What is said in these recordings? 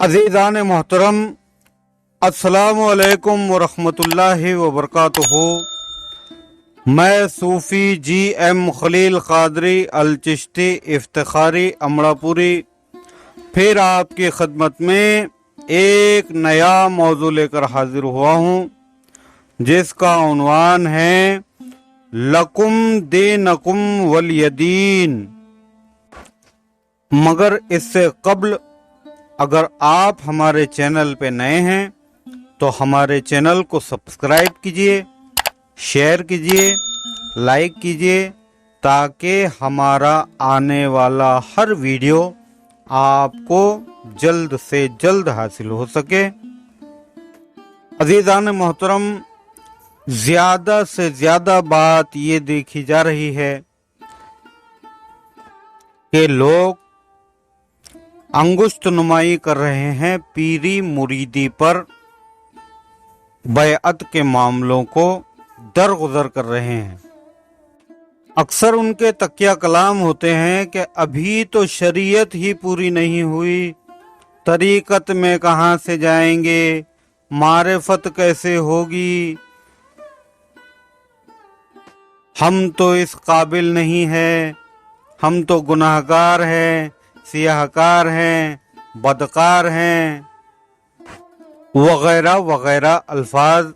अज़ीज़ान मोहतरम, अस्सलामु अलैकुम वरहमतुल्लाहि वबरकातुहू। मैं सूफ़ी जी.एम. खलील क़ादरी अल चिश्ती इफ्तिखारी अमड़ापुरी फिर आपकी खिदमत में एक नया मौजू लेकर हाजिर हुआ हूँ, जिसका उन्वान है लकुम दीनकुम वलियदीन। मगर इससे कब्ल अगर आप हमारे चैनल पे नए हैं तो हमारे चैनल को सब्सक्राइब कीजिए, शेयर कीजिए, लाइक कीजिए, ताकि हमारा आने वाला हर वीडियो आपको जल्द से जल्द हासिल हो सके। अज़ीज़ान मोहतरम, ज़्यादा से ज़्यादा बात ये देखी जा रही है कि लोग अंगुष्ठ नुमाई कर रहे हैं पीरी मुरीदी पर, बैअत के मामलों को दरगुजर कर रहे हैं। अक्सर उनके तकिया कलाम होते हैं कि अभी तो शरीयत ही पूरी नहीं हुई, तरीकत में कहाँ से जाएंगे, मारिफत कैसे होगी, हम तो इस काबिल नहीं है, हम तो गुनाहगार हैं, सियाहकार हैं, बदकार हैं, वगैरह वगैरह अल्फाज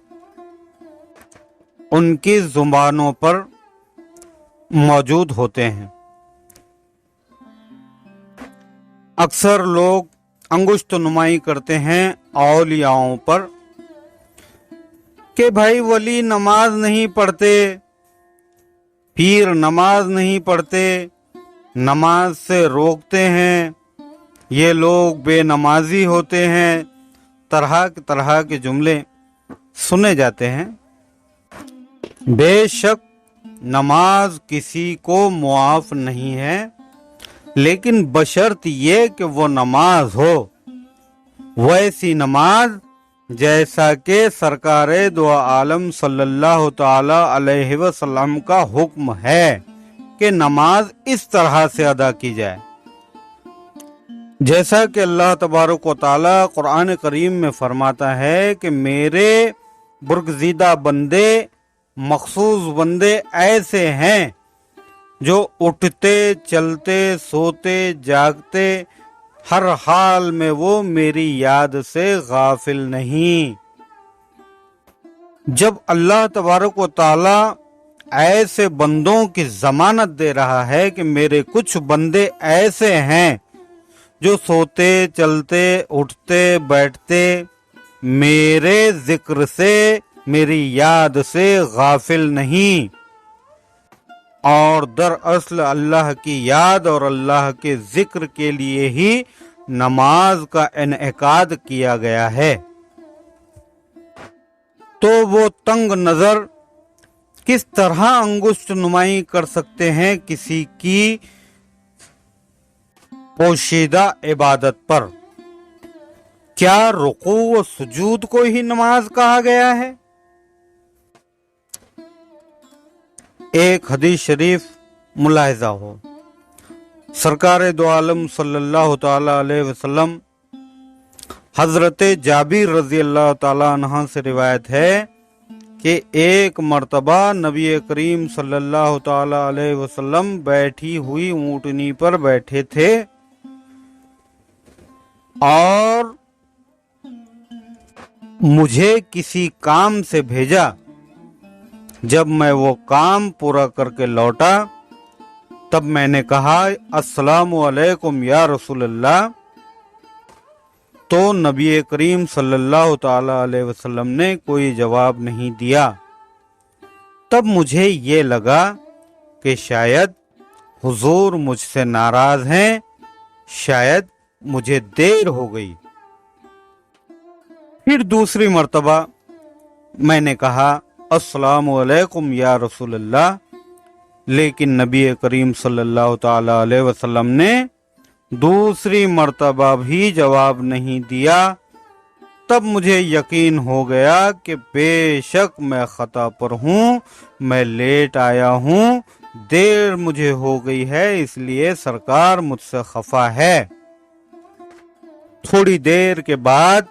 उनकी जुबानों पर मौजूद होते हैं। अक्सर लोग अंगुष्ठ नुमाई करते हैं औलियाओं पर कि भाई वली नमाज नहीं पढ़ते, पीर नमाज नहीं पढ़ते, नमाज से रोकते हैं, ये लोग बेनमाजी होते हैं। तरह के जुमले सुने जाते हैं। बेशक नमाज किसी को मुआफ नहीं है, लेकिन बशर्त ये कि वो नमाज हो वैसी नमाज जैसा कि सरकारे दो आलम सल्लल्लाहु ताला अलैहि वसल्लम का हुक्म है कि नमाज इस तरह से अदा की जाए। जैसा कि अल्लाह तबारक व तआला कुरान करीम में फरमाता है कि मेरे बुर्गज़ीदा बंदे, मखसूस बंदे ऐसे हैं जो उठते, चलते, सोते, जागते, हर हाल में वो मेरी याद से गाफिल नहीं। जब अल्लाह तबारक व तआला ऐसे बंदों की जमानत दे रहा है कि मेरे कुछ बंदे ऐसे हैं जो सोते, चलते, उठते, बैठते, मेरे जिक्र से, मेरी याद से गाफिल नहीं, और दरअसल अल्लाह की याद और अल्लाह के जिक्र के लिए ही नमाज का इनेकाद किया गया है, तो वो तंग नजर किस तरह अंगुष्ठ नुमाई कर सकते हैं किसी की पोशीदा इबादत पर? क्या रुकू व सुजूद को ही नमाज कहा गया है? एक हदीस शरीफ मुलाहिजा हो, सरकारे दो आलम सल्लल्लाहु ताला अलैहि वसल्लम हजरत जाबिर रजी अल्लाह ताला अन्हा से रिवायत है कि एक मर्तबा नबी करीम सल्लल्लाहु ताला अलैहि वसल्लम बैठी हुई ऊंटनी पर बैठे थे और मुझे किसी काम से भेजा। जब मैं वो काम पूरा करके लौटा तब मैंने कहा अस्सलामु अलैकुम या रसूलल्लाह, तो नबी करीम सल्लल्लाहु ताला अलैहि वसल्लम ने कोई जवाब नहीं दिया। तब मुझे ये लगा कि शायद हुजूर मुझसे नाराज हैं, शायद मुझे देर हो गई। फिर दूसरी मर्तबा मैंने कहा अस्सलामु अलैकुम या रसूलल्लाह, लेकिन नबी करीम सल्लल्लाहु ताला अलैहि वसल्लम ने दूसरी मर्तबा भी जवाब नहीं दिया। तब मुझे यकीन हो गया कि बेशक मैं खता पर हूँ, मैं लेट आया हूँ, देर मुझे हो गई है, इसलिए सरकार मुझसे खफा है। थोड़ी देर के बाद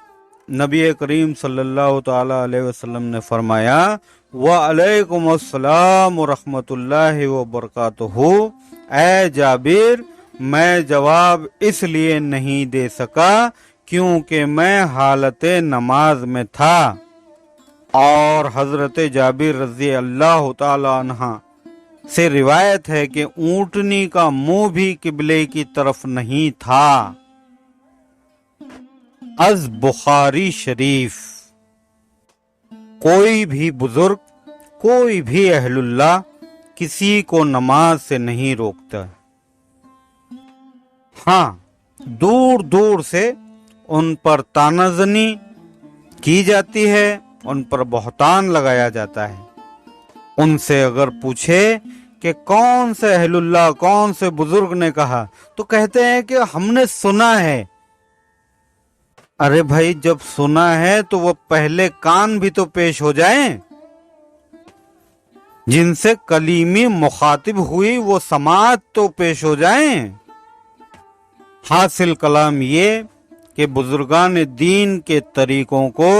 नबी करीम सल्लल्लाहु ताला अलैहि वसल्लम ने फरमाया, वालेकुम अस्सलाम व रहमतुल्लाहि व बरकातुहू। ऐ जाबिर, मैं जवाब इसलिए नहीं दे सका क्योंकि मैं हालत नमाज में था। और हजरत जाबिर रजी अल्लाह ताला अन्हा से रिवायत है कि ऊंटनी का मुंह भी किबले की तरफ नहीं था। अज बुखारी शरीफ। कोई भी बुजुर्ग, कोई भी अहलुल्लाह किसी को नमाज से नहीं रोकता। हाँ, दूर दूर से उन पर तानाजनी की जाती है, उन पर बहतान लगाया जाता है। उनसे अगर पूछे कि कौन से अहलुल्लाह, कौन से बुजुर्ग ने कहा, तो कहते हैं कि हमने सुना है। अरे भाई, जब सुना है तो वो पहले कान भी तो पेश हो जाएं। जिनसे कलीमी मुखातिब हुई वो समाअत तो पेश हो जाएं। हासिल कलाम ये कि बुजुर्गान दीन के तरीकों को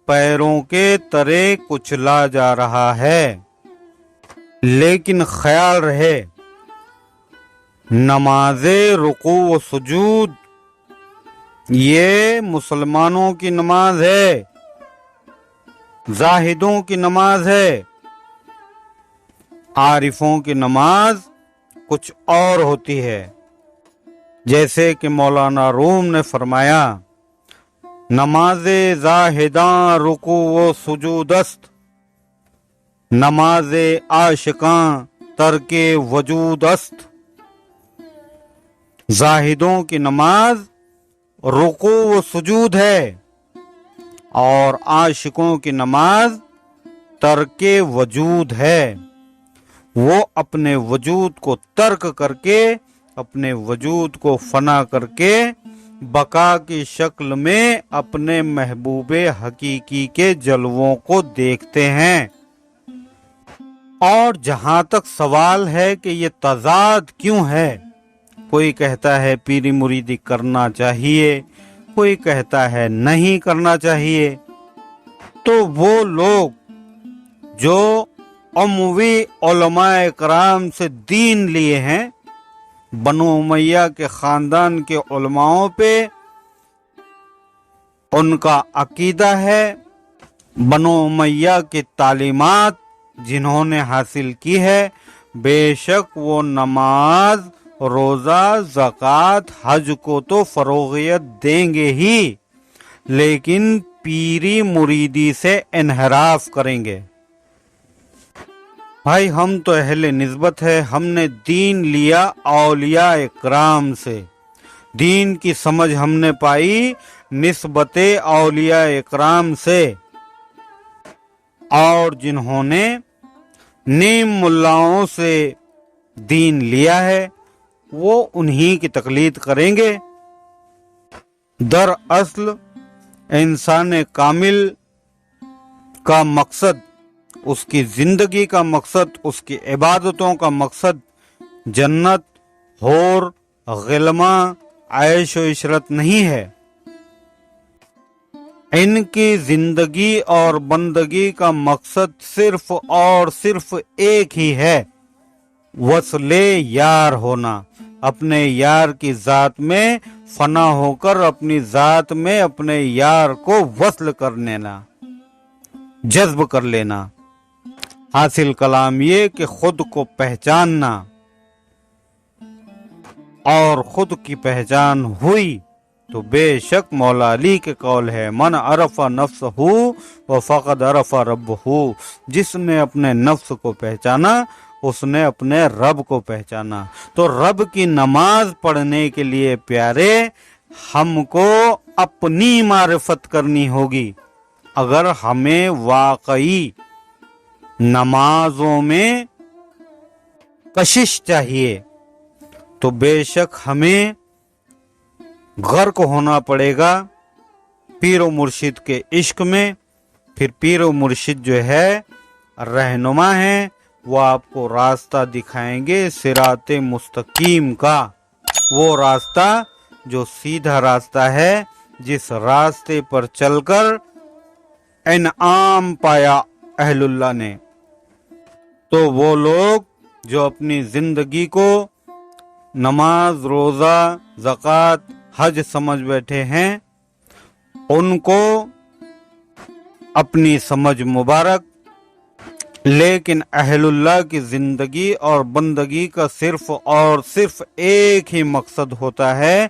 पैरों के तले कुचला जा रहा है। लेकिन ख्याल रहे, नमाज़े रुकू व सुजूद ये मुसलमानों की नमाज है, जाहिदों की नमाज है। आरिफों की नमाज कुछ और होती है। जैसे कि मौलाना रूम ने फरमाया, नमाज़े जाहिदां रुकू व सुजूदस्त, नमाज़े आशिकां तरके वजूदस्त। जाहिदों की नमाज रुकू व सुजूद है और आशिकों की नमाज तर्के वजूद है। वो अपने वजूद को तर्क करके, अपने वजूद को फना करके बका की शक्ल में अपने महबूबे हकीकी के जलवों को देखते हैं। और जहां तक सवाल है कि ये तजाद क्यों है, कोई कहता है पीरी मुरीदी करना चाहिए, कोई कहता है नहीं करना चाहिए, तो वो लोग जो उमवी उलमाए कराम से दीन लिए हैं, बनु उमैया के खानदान के उलमाओं पे उनका अकीदा है, बनु उमैया की तालीमात जिन्होंने हासिल की है, बेशक वो नमाज, रोजा, ज़कात, हज को तो फरोगियत देंगे ही, लेकिन पीरी मुरीदी से इन्हराफ करेंगे। भाई, हम तो अहले निस्बत है, हमने दीन लिया औलिया इकराम से। दीन की समझ हमने पाई निस्बते औलिया इकराम से। और जिन्होंने नीम मुल्लाओं से दीन लिया है, वो उन्हीं की तकलीद करेंगे। दरअसल इंसान कामिल का मकसद, उसकी जिंदगी का मकसद, उसकी इबादतों का मकसद जन्नत, होर, गिलमा, ऐश व इशरत नहीं है। इनकी जिंदगी और बंदगी का मकसद सिर्फ और सिर्फ एक ही है, वस्ले यार होना, अपने यार की जात में फना होकर अपनी जात में अपने यार को वस्ल कर लेना, जज्ब कर लेना। हासिल कलाम ये कि खुद को पहचानना, और खुद की पहचान हुई तो बेशक मौला अली के कौल है, मन अरफा नफ्सहू व फक़द अरफा रब्बहू। जिसने अपने नफ्स को पहचाना उसने अपने रब को पहचाना। तो रब की नमाज पढ़ने के लिए प्यारे हमको अपनी मारिफत करनी होगी। अगर हमें वाकई नमाजों में कशिश चाहिए तो बेशक हमें गर्क होना पड़ेगा पीरो मुर्शिद के इश्क में। फिर पीरो मुर्शिद जो है रहनुमा है, वो आपको रास्ता दिखाएंगे सिराते मुस्तकीम का, वो रास्ता جو سیدھا راستہ ہے، جس راستے پر چل کر انعام پایا اہل اللہ نے، تو وہ لوگ جو اپنی زندگی کو نماز، روزہ، زکوٰۃ، حج سمجھ بیٹھے ہیں، ان کو اپنی سمجھ مبارک، لیکن اہل اللہ کی زندگی اور بندگی کا صرف اور صرف ایک ہی مقصد ہوتا ہے،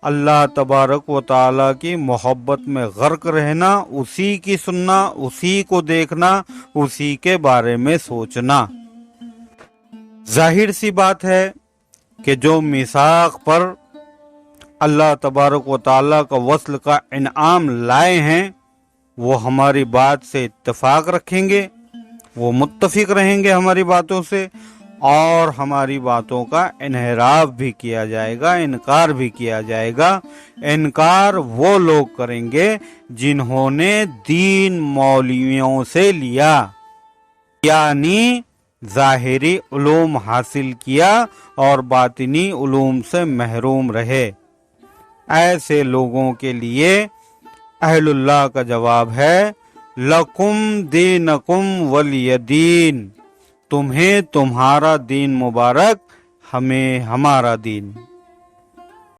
اللہ تبارک و تعالیٰ کی محبت میں غرق رہنا، اسی کی سننا، اسی کو دیکھنا، اسی کے بارے میں سوچنا۔ ظاہر سی بات ہے کہ جو میثاق پر اللہ تبارک و تعالیٰ کا وصل کا انعام لائے ہیں، وہ ہماری بات سے اتفاق رکھیں گے، وہ متفق رہیں گے ہماری باتوں سے، اور ہماری باتوں کا انحراف بھی کیا جائے گا، انکار بھی کیا جائے گا۔ انکار وہ لوگ کریں گے جنہوں نے دین مولویوں سے لیا، یعنی ظاہری علوم حاصل کیا اور باطنی علوم سے محروم رہے۔ ایسے لوگوں کے لیے اہل اللہ کا جواب ہے، لَکُمْ دِینَکُمْ وَلِیَ دین، تمہیں تمہارا دین مبارک، ہمیں ہمارا دین۔